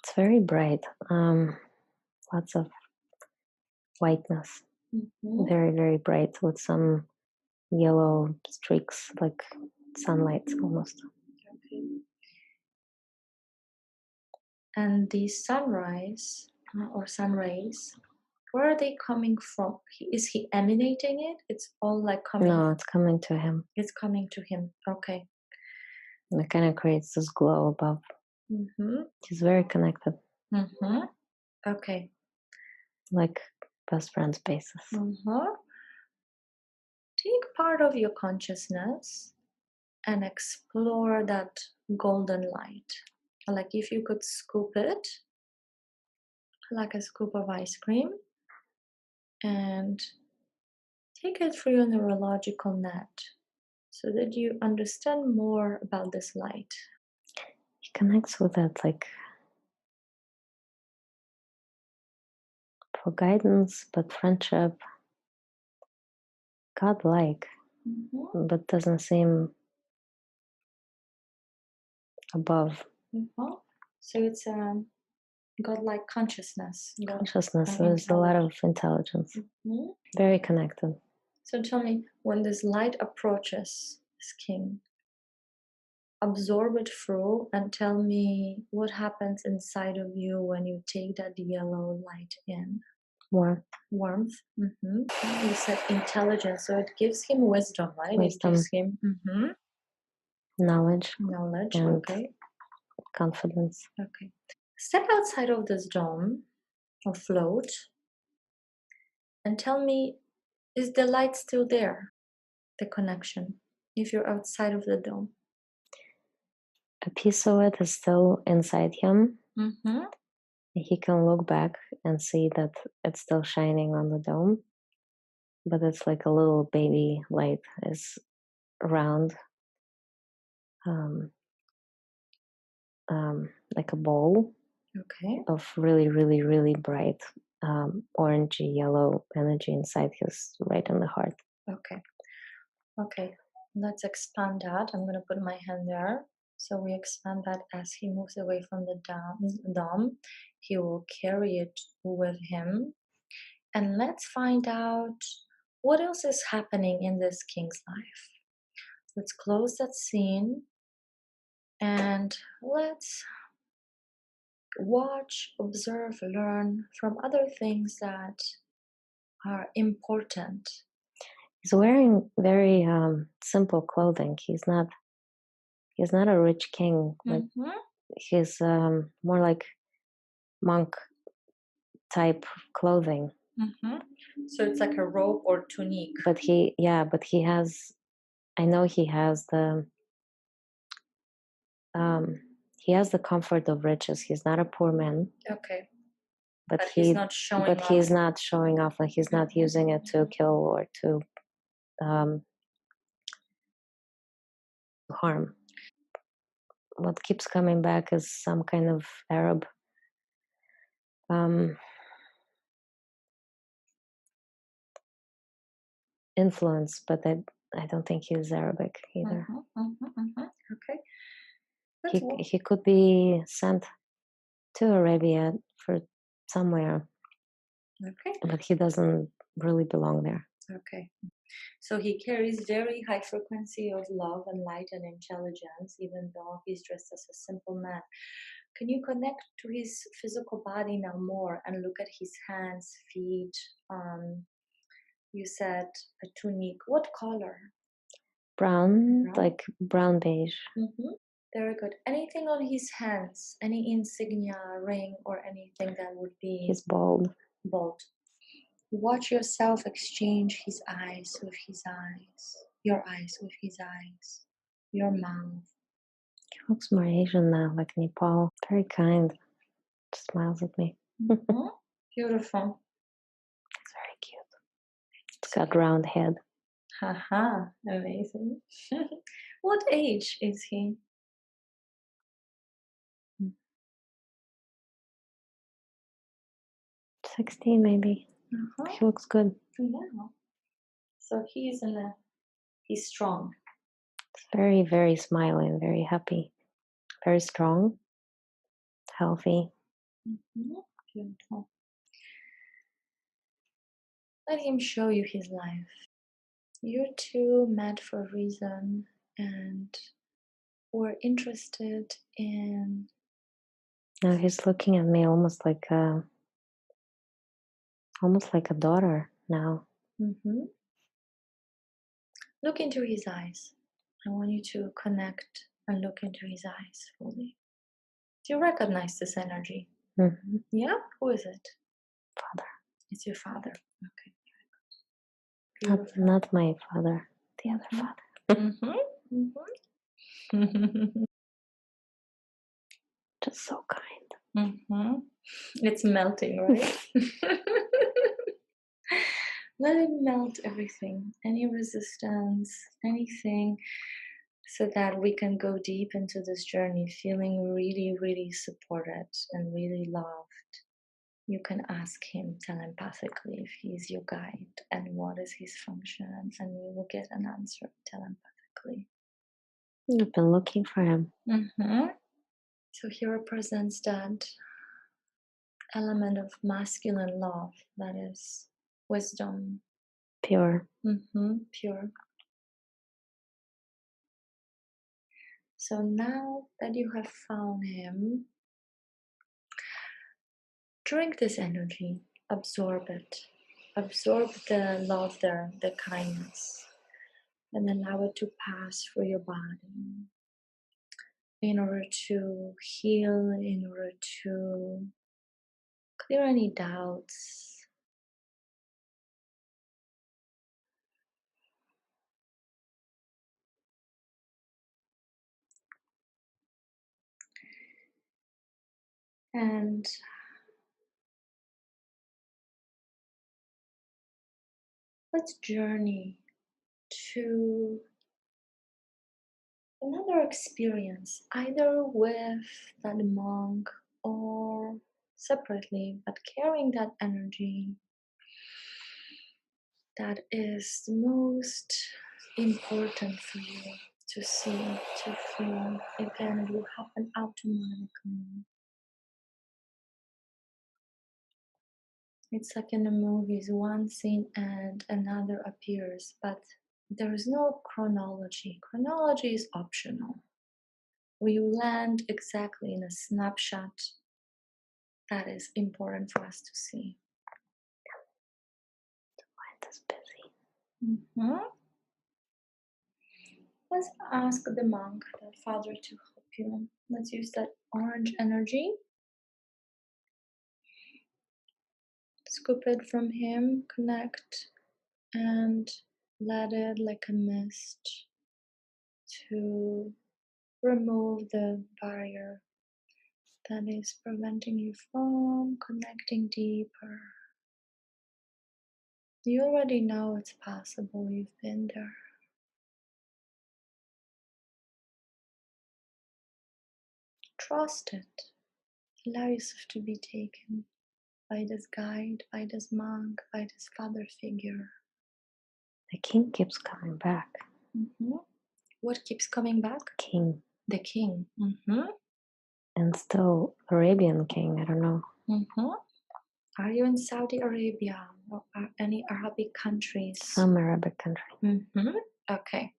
It's very bright. Lots of whiteness. Very, very bright with some yellow streaks, like sunlight almost. Okay. And the sunrise or sun rays, where are they coming from? Is he emanating it? It's all like coming. No, it's coming to him. It's coming to him. Okay. And it kind of creates this glow above. He's very connected. Okay. Like best friends basis. Take part of your consciousness and explore that golden light. Like if you could scoop it, like a scoop of ice cream, and take it through your neurological net so that you understand more about this light. He connects with that, like, for guidance, but friendship, godlike, but doesn't seem above. So it's a godlike consciousness. Consciousness, there's a lot of intelligence. Very connected. So tell me, when this light approaches this king, absorb it through and tell me what happens inside of you when you take that yellow light in. Warmth. You said intelligence, so it gives him wisdom, right? Wisdom. It gives him knowledge. And okay. Confidence. Okay. Step outside of this dome or float and tell me, is the light still there? The connection, if you're outside of the dome. A piece of it is still inside him. He can look back and see that it's still shining on the dome, but it's like a little baby light is around, like a bowl of really, really, really bright orangey yellow energy inside his, right in the heart. Okay, let's expand that. I'm going to put my hand there. So we expand that as he moves away from the dome. He will carry it with him. And let's find out what else is happening in this king's life. Let's close that scene and let's watch, observe, learn from other things that are important. He's wearing very simple clothing. He's not a rich king. But he's more like monk type clothing. So it's like a robe or tunique. But he has, I know he has the comfort of riches. He's not a poor man. Okay. But he's not showing off. He's not showing off, and he's not using it to kill or to harm. What keeps coming back is some kind of Arab influence, but I don't think he's Arabic either. Okay. He could be sent to Arabia for somewhere. Okay. But he doesn't really belong there. Okay. So he carries very high frequency of love and light and intelligence, even though he's dressed as a simple man. Can you connect to his physical body now more and look at his hands, feet? You said a tunic. What color? Brown, like brown beige. Very good. Anything on his hands? Any insignia, ring, or anything that would be? He's bald. Bald. Watch yourself exchange his eyes with his eyes, your eyes with his eyes, your mouth. He looks more Asian now, like Nepal. Very kind. Just smiles at me. Beautiful. It's very cute. It's got round head. Haha, amazing. What age is he? 16 maybe. He looks good. Yeah. So he's strong. Very, very smiling, very happy, very strong, healthy. Beautiful. Let him show you his life. You two met for a reason and were interested in. Now he's looking at me almost like a daughter now. Look into his eyes. I want you to connect and look into his eyes fully. Do you recognize this energy? Yeah? Who is it? Father. It's your father. Okay. Not my father, the other father. Just so kind. It's melting, right? Let it melt everything, any resistance, anything, so that we can go deep into this journey feeling really, really supported and really loved. You can ask him telepathically if he's your guide and what is his function, and you will get an answer telepathically. I've been looking for him. So he represents that element of masculine love that is wisdom. Pure. Pure. So now that you have found him, drink this energy, absorb it, absorb the love there, the kindness, and allow it to pass through your body in order to heal, in order to clear any doubts. And let's journey to another experience, either with that monk or separately, but carrying that energy that is the most important for you to see, to feel. Again, it will happen automatically. It's like in the movies, one scene and another appears, but there is no chronology. Chronology is optional. We land exactly in a snapshot that is important for us to see. The mind is busy. Let's ask the monk, the father, to help you. Let's use that orange energy. Scoop it from him, connect, and let it like a mist to remove the barrier that is preventing you from connecting deeper. You already know it's possible, you've been there. Trust it. Allow yourself to be taken by this guide, by this monk, by this father figure. The king keeps coming back. What keeps coming back? King. The king. And still Arabian king, I don't know. Are you in Saudi Arabia or any Arabic countries? Some Arabic country. Okay.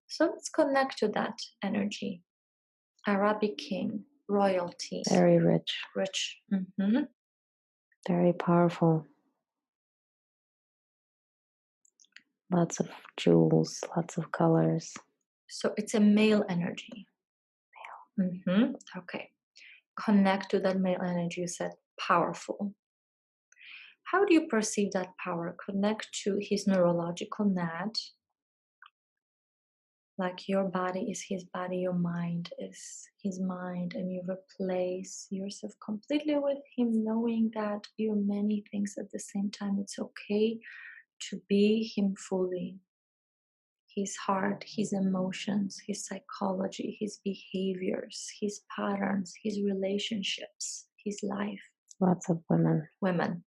So let's connect to that energy. Arabic king, royalty. Very rich. Rich. Very powerful. Lots of jewels, lots of colors. So it's a male energy. Male. Okay. Connect to that male energy. You said powerful. How do you perceive that power? Connect to his neurological net. Like your body is his body, your mind is his mind, and you replace yourself completely with him, knowing that you're many things at the same time. It's okay to be him fully. His heart, his emotions, his psychology, his behaviors, his patterns, his relationships, his life. Lots of women.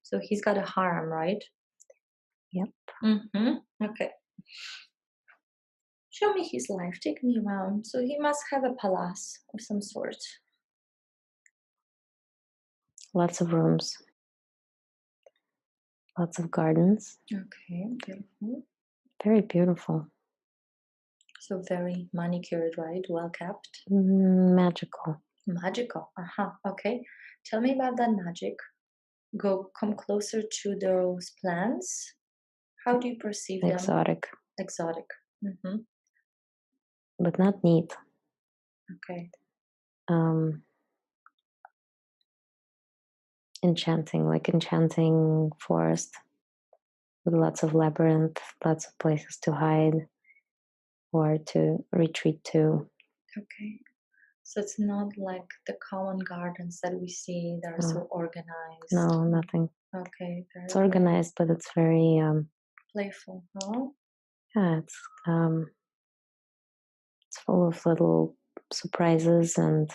So he's got a harem, right? Yep. Okay. Show me his life. Take me around. So he must have a palace of some sort. Lots of rooms. Lots of gardens. Okay, beautiful. Very beautiful. So very manicured, right? Well kept. Magical. Magical. Okay. Tell me about that magic. Come closer to those plants. How do you perceive them? Exotic. Exotic. But not neat. Okay. Enchanting, like enchanting forest with lots of labyrinth, lots of places to hide or to retreat to. Okay. So it's not like the common gardens that we see that are so organized. No, nothing. Okay. It's organized, but it's very playful, huh? Yeah, it's full of little surprises and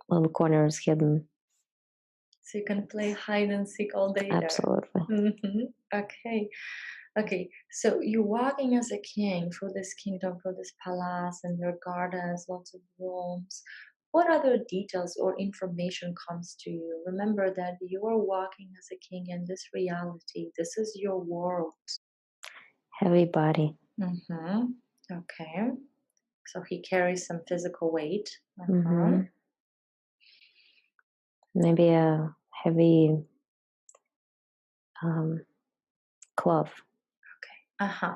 little corners hidden. So you can play hide and seek all day. Absolutely. Okay. So you're walking as a king for this kingdom, for this palace, and there are gardens, lots of rooms. What other details or information comes to you? Remember that you are walking as a king in this reality. This is your world. Heavy body. Okay. So he carries some physical weight. Maybe a heavy cloth. Okay.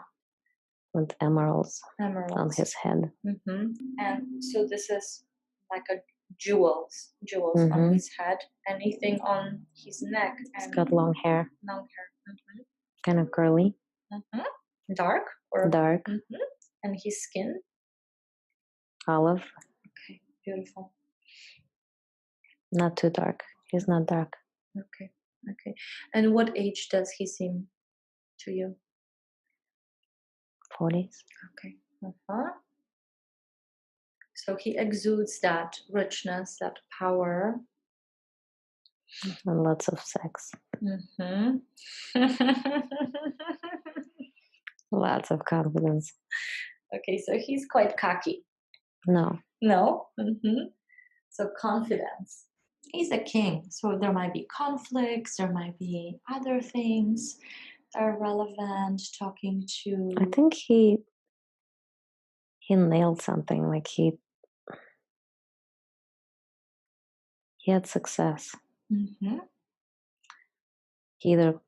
With emeralds on his head. And so this is like a jewels on his head. Anything on his neck? He's got long hair. Kind of curly. Dark or dark? And his skin? Olive. Okay, beautiful. Not too dark. He's not dark. Okay. And what age does he seem to you? 40s. Okay. So he exudes that richness, that power. And lots of sex. Lots of confidence. Okay, so he's quite cocky. No. So confidence. He's a king, so there might be conflicts, there might be other things that are relevant, talking to... I think he nailed something, like he had success. He either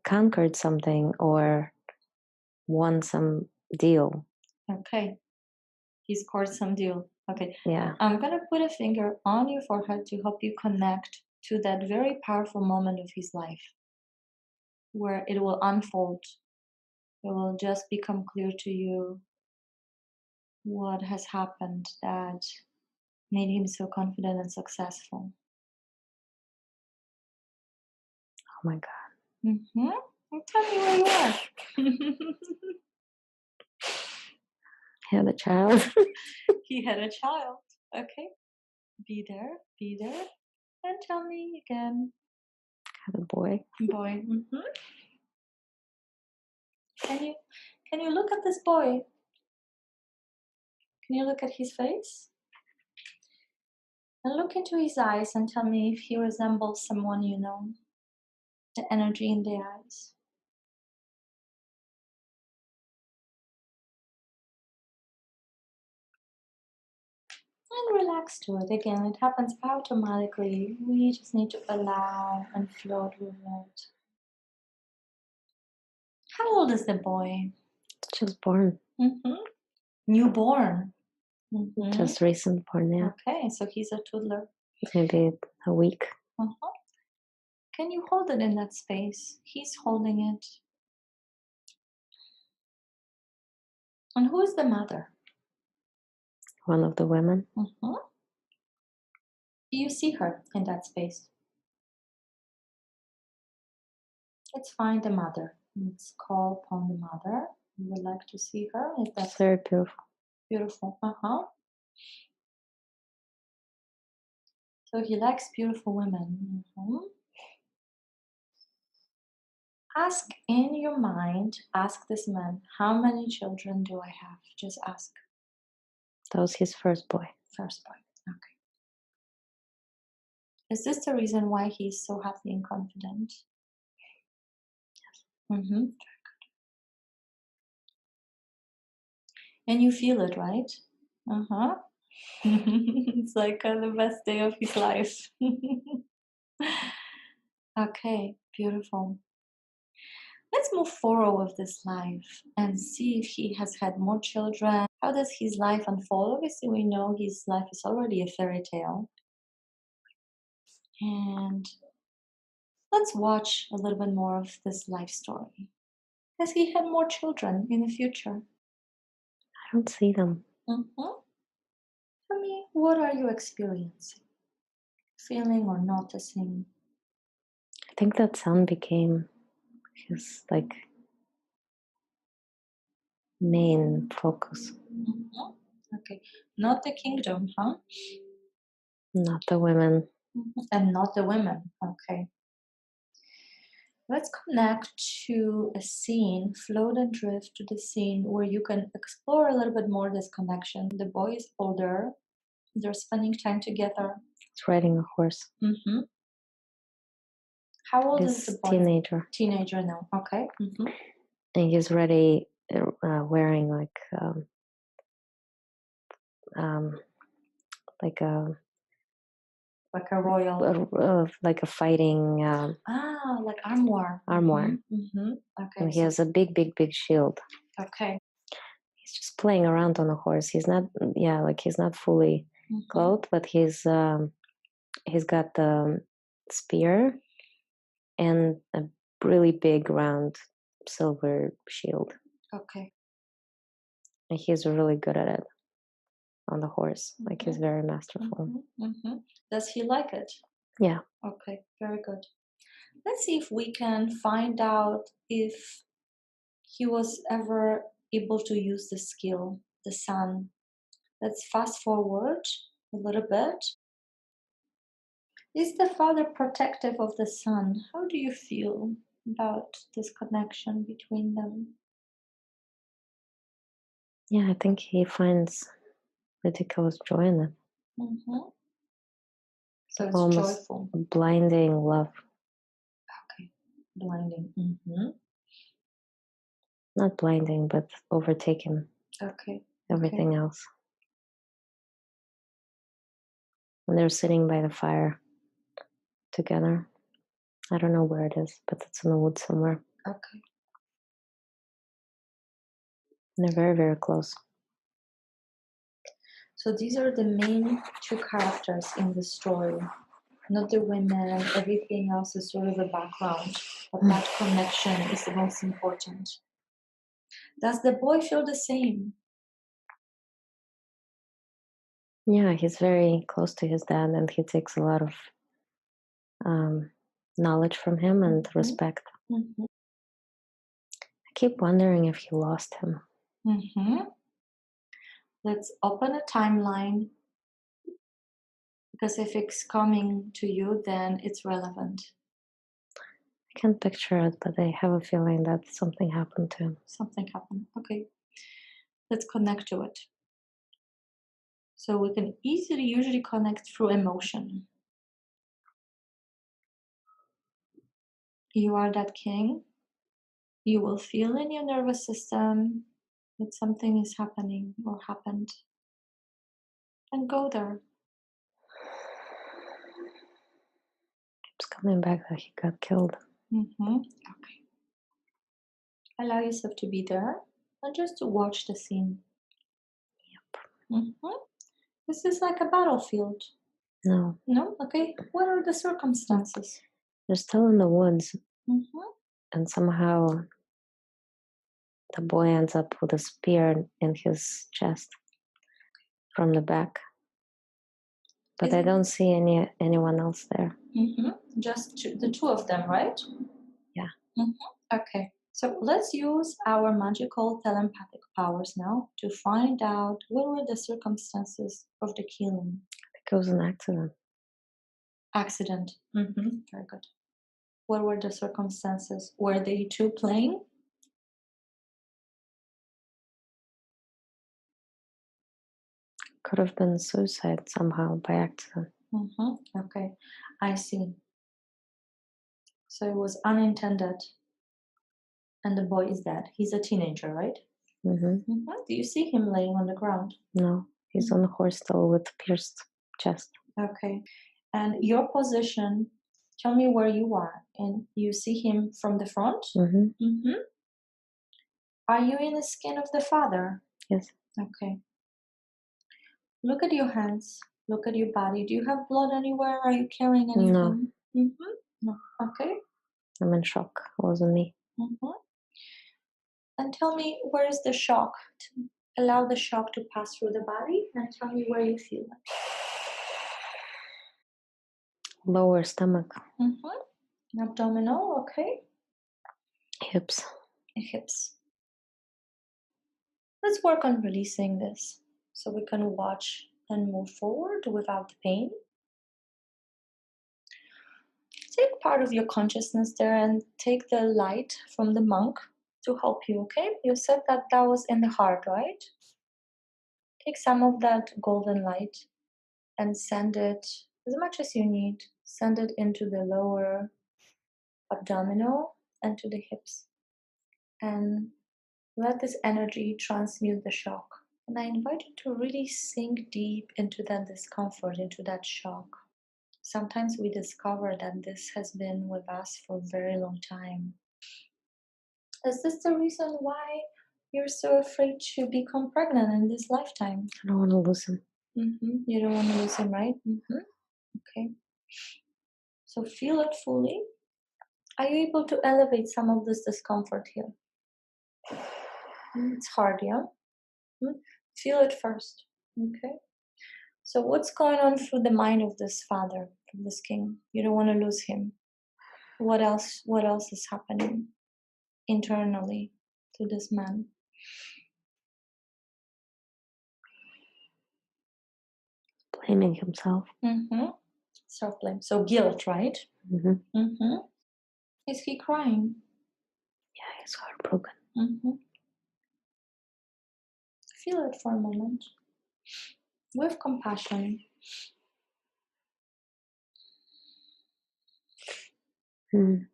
conquered something or won some deal. Okay. He scored some deal. Okay. Yeah. I'm going to put a finger on your forehead to help you connect to that very powerful moment of his life where it will unfold. It will just become clear to you what has happened that made him so confident and successful. Oh my God. Tell me where you are. He had a child. He had a child. Okay. Be there. And tell me again. Had a boy. Boy. Can you look at this boy? Can you look at his face? And look into his eyes and tell me if he resembles someone you know. The energy in the eyes. And relax to it. Again, it happens automatically. We just need to allow and float with it. How old is the boy? Just born. Newborn. Just recent born, yeah. Okay, so he's a toddler. Maybe a week. Can you hold it in that space? He's holding it. And who is the mother? One of the women. Do you see her in that space? Let's find the mother. Let's call upon the mother. We would like to see her. If that's very beautiful. Beautiful. So he likes beautiful women. Ask in your mind, ask this man, how many children do I have? Just ask. That was his first boy. First boy. Okay. Is this the reason why he's so happy and confident? Mm-hmm. And you feel it, right? Uh-huh. It's like the best day of his life. Okay, beautiful. Let's move forward with this life and see if he has had more children. How does his life unfold? Obviously, we know his life is already a fairy tale. And let's watch a little bit more of this life story. Has he had more children in the future? I don't see them. Mm-hmm. Tell me, what are you experiencing, feeling, or noticing? I think that son became his like main focus. Mm-hmm. Okay, not the kingdom, huh? Not the women. Mm-hmm. And not the women. Okay. Let's connect to a scene, float and drift to the scene where you can explore a little bit more this connection. The boy is older, they're spending time together. He's riding a horse. Mm-hmm. How old is the boy? Teenager. Teenager now. Okay. Mm-hmm. And he's ready, wearing like a royal, like a fighting like armor. armor. Mm-hmm. Okay. And he has a big shield. Okay. He's just playing around on a horse. He's not, he's not fully clothed, but he's got the spear and a really big round silver shield. Okay. And he's really good at it on the horse. Like he's very masterful. Does he like it? Yeah. Okay, very good. Let's see if we can find out if he was ever able to use the skill, the sun. Let's fast forward a little bit. Is the father protective of the son? How do you feel about this connection between them? Yeah, I think he finds ridiculous joy in it. So it's almost joyful. Blinding love. Okay, blinding. Not blinding, but overtaking. Okay. Everything else. And they're sitting by the fire together. I don't know where it is, but it's in the woods somewhere. Okay. And they're very, very close. So these are the main two characters in the story. Not the women, everything else is sort of a background. But that connection is the most important. Does the boy feel the same? Yeah, he's very close to his dad, and he takes a lot of knowledge from him and respect. I keep wondering if he lost him. Let's open a timeline, because if it's coming to you, then it's relevant. I can't picture it, but I have a feeling that something happened to him. Something happened. Okay. Let's connect to it. So we can usually connect through emotion. You are that king. You will feel in your nervous system that something is happening or happened. And go there. Keeps coming back that he got killed. Okay. Allow yourself to be there and just to watch the scene. Yep. This is like a battlefield. No. No? Okay. What are the circumstances? They're still in the woods. And somehow the boy ends up with a spear in his chest from the back. But I don't see anyone else there. Just the two of them, right? Yeah. Okay. So let's use our magical telepathic powers now to find out what were the circumstances of the killing. I think it was an accident. Accident. Very good. What were the circumstances? Were they two playing? Could have been suicide somehow by accident. Okay, I see. So it was unintended, and the boy is dead. He's a teenager, right? Do you see him laying on the ground? No, he's on the horse still with pierced chest. Okay. And your position, tell me where you are. And you see him from the front? Are you in the skin of the father? Yes. Okay. Look at your hands. Look at your body. Do you have blood anywhere? Are you carrying anything? No. Okay. I'm in shock. It wasn't me. And tell me, where is the shock? Allow the shock to pass through the body and tell me where you feel it. Lower stomach. Abdominal, okay. Hips. Hips. Let's work on releasing this so we can watch and move forward without the pain. Take part of your consciousness there and take the light from the monk to help you, okay? You said that that was in the heart, right? Take some of that golden light and send it as much as you need. Send it into the lower abdominal and to the hips. And let this energy transmute the shock. And I invite you to really sink deep into that discomfort, into that shock. Sometimes we discover that this has been with us for a very long time. Is this the reason why you're so afraid to become pregnant in this lifetime? I don't want to lose him. You don't want to lose him, right? Okay. So feel it fully. Are you able to elevate some of this discomfort here? It's hard, yeah? Feel it first, okay? So what's going on through the mind of this father, of this king? You don't want to lose him. What else is happening internally to this man? Blaming himself. Self-blame. So guilt, right? Is he crying? Yeah, he's heartbroken. Feel it for a moment. With compassion. He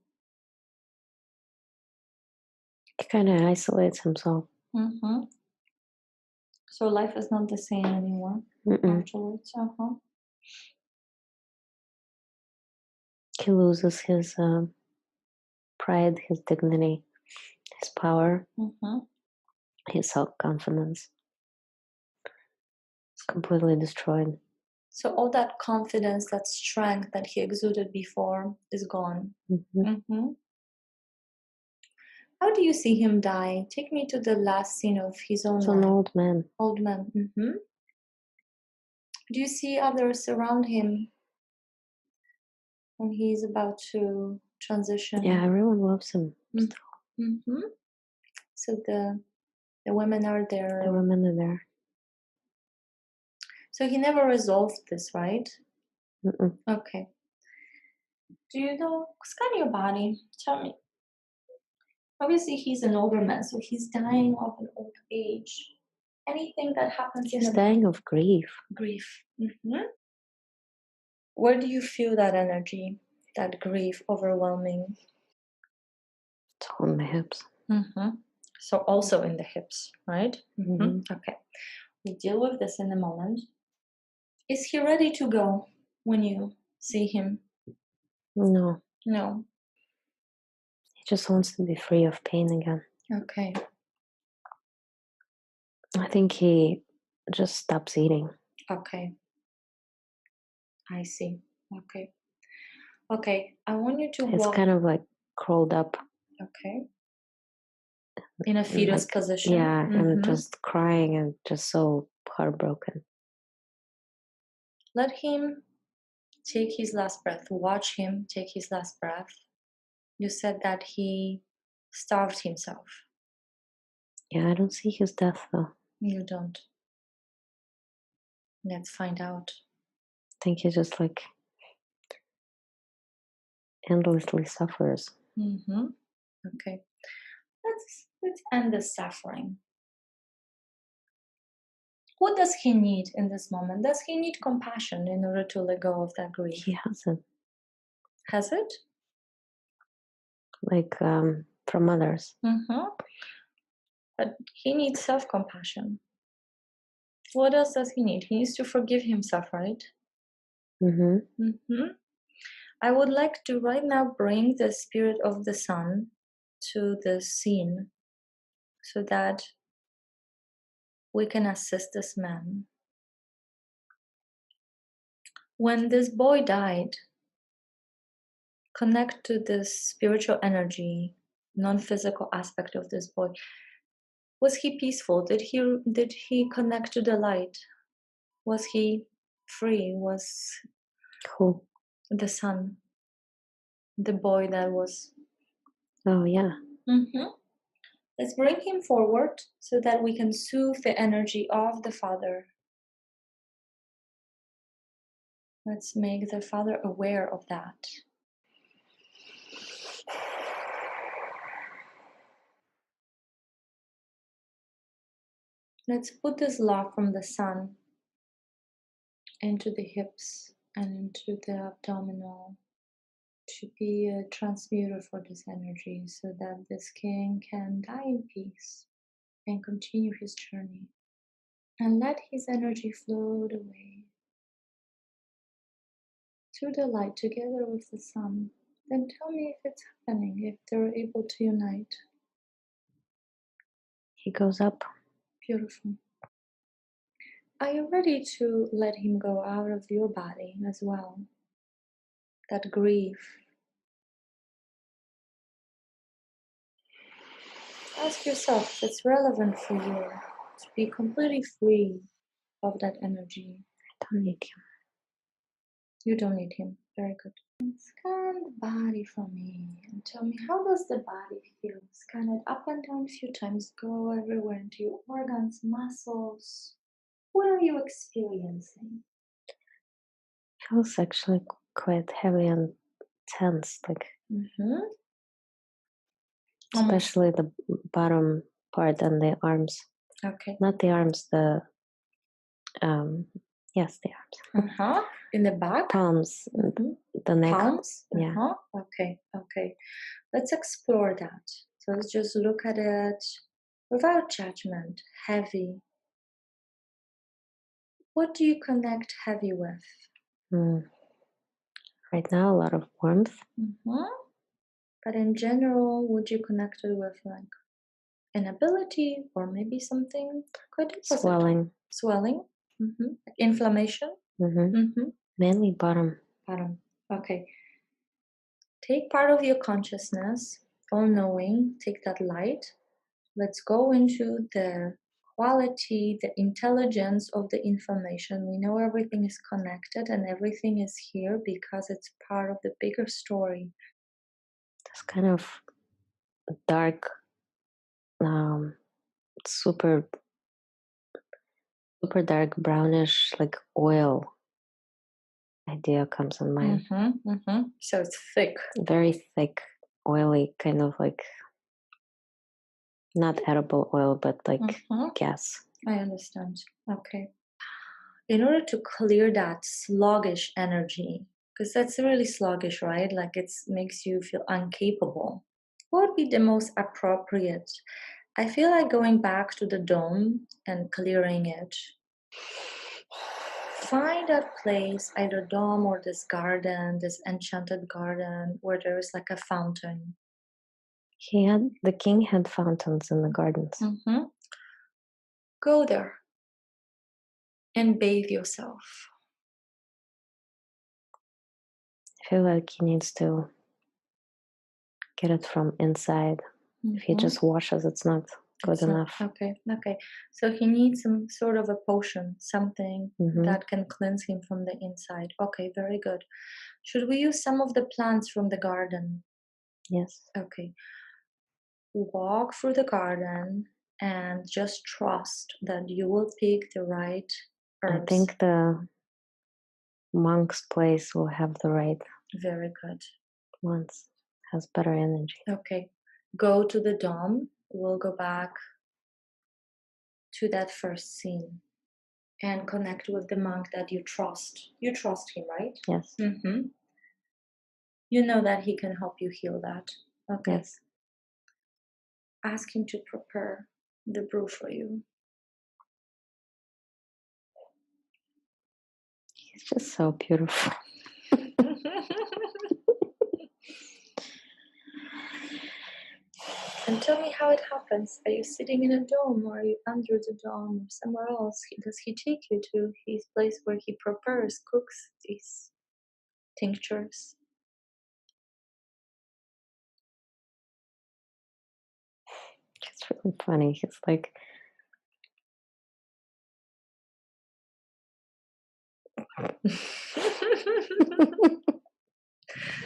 kind of isolates himself. So life is not the same anymore afterwards. He loses his pride, his dignity, his power, his self-confidence. It's completely destroyed. So all that confidence, that strength that he exuded before is gone. How do you see him die? Take me to the last scene of his own life. He's an old man. Old man. Do you see others around him when he's about to transition? Yeah, everyone loves him still. So the women are there. The women are there. So he never resolved this, right? Okay. Do you know, scan your body? Tell me. Obviously, he's an older man, so he's dying of an old age. Anything that happens he's dying of grief. Grief. Where do you feel that energy, that grief overwhelming? It's all in the hips. So also in the hips, right? Okay. We'll deal with this in a moment. Is he ready to go when you see him? No. No. He just wants to be free of pain again. Okay. I think he just stops eating. Okay. I see. Okay. Okay. I want you to It's kind of like curled up. Okay. In a fetus position. Yeah, and just crying and just so heartbroken. Let him take his last breath. Watch him take his last breath. You said that he starved himself. Yeah, I don't see his death though. You don't. Let's find out. I think he just like endlessly suffers. Okay. Let's end the suffering. What does he need in this moment? Does he need compassion in order to let go of that grief? He hasn't. Has it? Like from others. But he needs self-compassion. What else does he need? He needs to forgive himself, right? I would like to right now bring the spirit of the sun to the scene so that we can assist this man. When this boy died, connect to this spiritual energy, non-physical aspect of this boy. Was he peaceful? Did he connect to the light? Was he free? Was Who? the sun, the boy that was? Oh yeah. Let's bring him forward so that we can soothe the energy of the father. Let's make the father aware of that. Let's put this love from the sun into the hips and into the abdominal to be a transmuter for this energy so that this king can die in peace and continue his journey and let his energy float away to the light together with the sun. Then tell me if it's happening, if they're able to unite. He goes up. Beautiful. Are you ready to let him go out of your body as well? That grief. Ask yourself if it's relevant for you to be completely free of that energy. I don't need him. You don't need him. Very good. Scan the body for me and tell me, how does the body feel? Scan it up and down a few times. Go everywhere into your organs, muscles. What are you experiencing? Feels actually quite heavy and tense, like especially the bottom part and the arms. Okay. Not the arms, the yes, the arms. In the back? Palms, the neck. Palms? Yeah. Okay. Let's explore that. So let's just look at it without judgment. Heavy. What do you connect heavy with? Right now, a lot of warmth. But in general, would you connect it with like inability or maybe something quite opposite? Swelling. Inflammation. Mainly bottom. Okay. Take part of your consciousness, all knowing, take that light. Let's go into the quality, the intelligence of the information. We know everything is connected and everything is here because it's part of the bigger story. This kind of dark, super dark brownish, like oil idea comes in mind. So it's thick. Very thick, oily, kind of like not edible oil, but like gas. I understand. Okay. In order to clear that sluggish energy, because that's really sluggish, right? Like it makes you feel incapable. What would be the most appropriate? I feel like going back to the dome and clearing it. Find a place, either dome or this garden, this enchanted garden, where there is like a fountain. The king had fountains in the gardens. Go there and bathe yourself. I feel like he needs to get it from inside. If he just washes, it's not good enough. Okay. So he needs some sort of a potion, something that can cleanse him from the inside. Okay, very good. Should we use some of the plants from the garden? Yes. Okay. Walk through the garden and just trust that you will pick the right herbs. I think the monk's place will have the right. Very good. Ones. Has better energy. Okay. Go to the dome. We'll go back to that first scene. and connect with the monk that you trust. You trust him, right? Yes. Mm-hmm. You know that he can help you heal that. Okay. Yes. Ask him to prepare the brew for you. He's just so beautiful. And tell me how it happens. Are you sitting in a dome, or are you under the dome, or somewhere else? Does he take you to his place where he prepares, cooks these tinctures? It's really funny. He's like,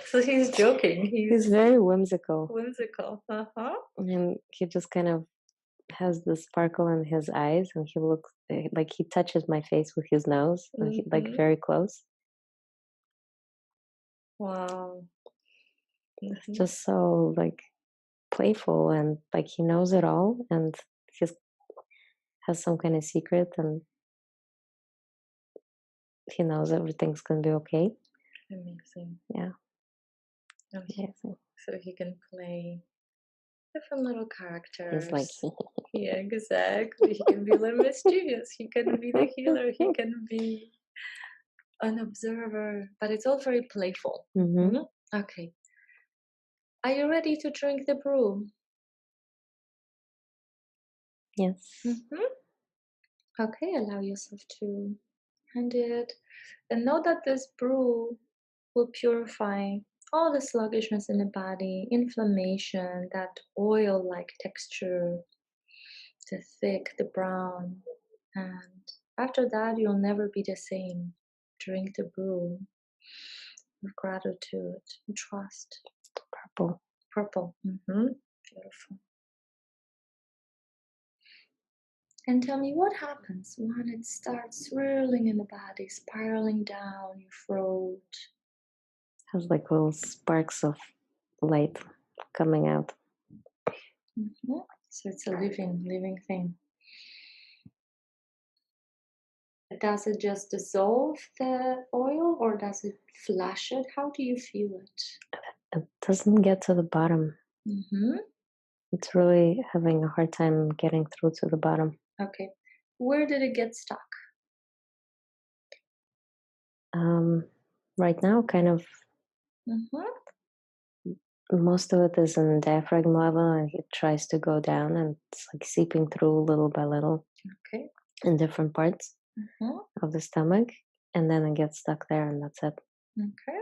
so he's joking. he's very whimsical. Whimsical. And he just kind of has the sparkle in his eyes, and he looks like he touches my face with his nose, and he, like very close. Wow. It's just so like playful, and like he knows it all, and he has some kind of secret, and he knows everything's gonna be okay. Amazing. Yeah. Amazing. So he can play different little characters. He's like, yeah, exactly. He can be a little mischievous. He can be the healer. He can be an observer. But it's all very playful. mm-hmm. Okay. Are you ready to drink the brew? Yes. Okay, allow yourself to hand it. And know that this brew will purify all the sluggishness in the body, inflammation, that oil-like texture, the thick, the brown. And after that, you'll never be the same. Drink the brew with gratitude and trust. Purple. Purple. Beautiful. And tell me what happens when it starts swirling in the body, spiraling down your throat. Has like little sparks of light coming out. So it's a living thing. Does it just dissolve the oil, or does it flash it? How do you feel it? It doesn't get to the bottom. It's really having a hard time getting through to the bottom. Okay. Where did it get stuck? Right now, kind of most of it is in the diaphragm level, and it tries to go down, and it's like seeping through little by little. Okay. In different parts of the stomach, and then it gets stuck there, and that's it. Okay.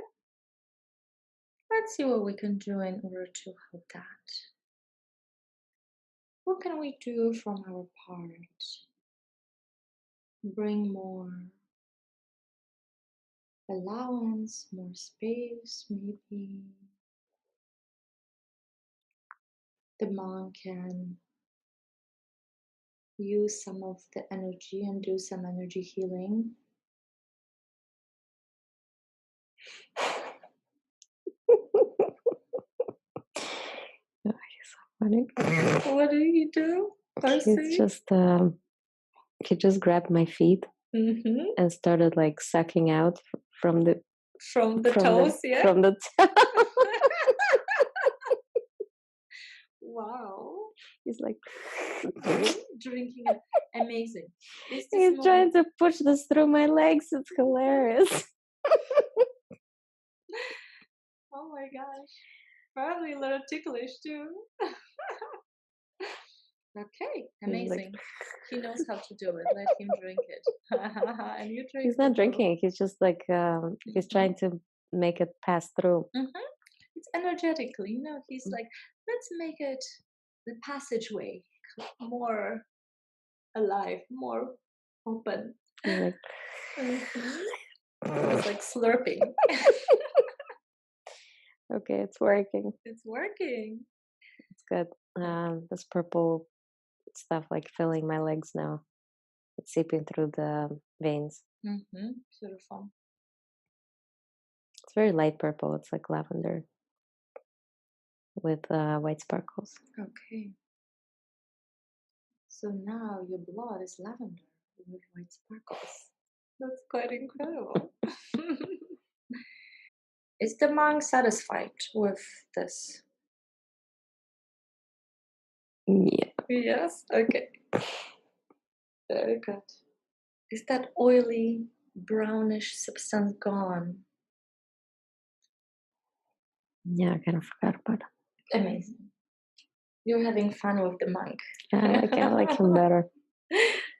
Let's see what we can do in order to help that. What can we do from our part? Bring more allowance, more space, maybe. The monk can use some of the energy and do some energy healing. He's so funny. What did he do? He just grabbed my feet and started like sucking out from the toes, yeah? From the Wow. He's like drinking it. Amazing. He's trying to push this through my legs. It's hilarious. Oh my gosh. Probably a little ticklish too. Okay, amazing. He knows how to do it. Let him drink it. And you drink. He's not drinking. He's just like he's trying to make it pass through. It's energetically, he's like, let's make it the passageway more alive, more open. Like, It's like slurping. Okay, it's working. It's working. It's good. This purple stuff like filling my legs now. It's seeping through the veins. Beautiful. It's very light purple. It's like lavender with white sparkles. Okay. So now your blood is lavender. with white sparkles. That's quite incredible. Is the monk satisfied with this? Yeah. Yes? Okay. Very good. Is that oily, brownish substance gone? Yeah, I kind of forgot about it. Amazing. You're having fun with the monk. I like him better.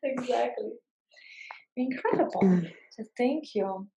Exactly. Incredible. So thank you.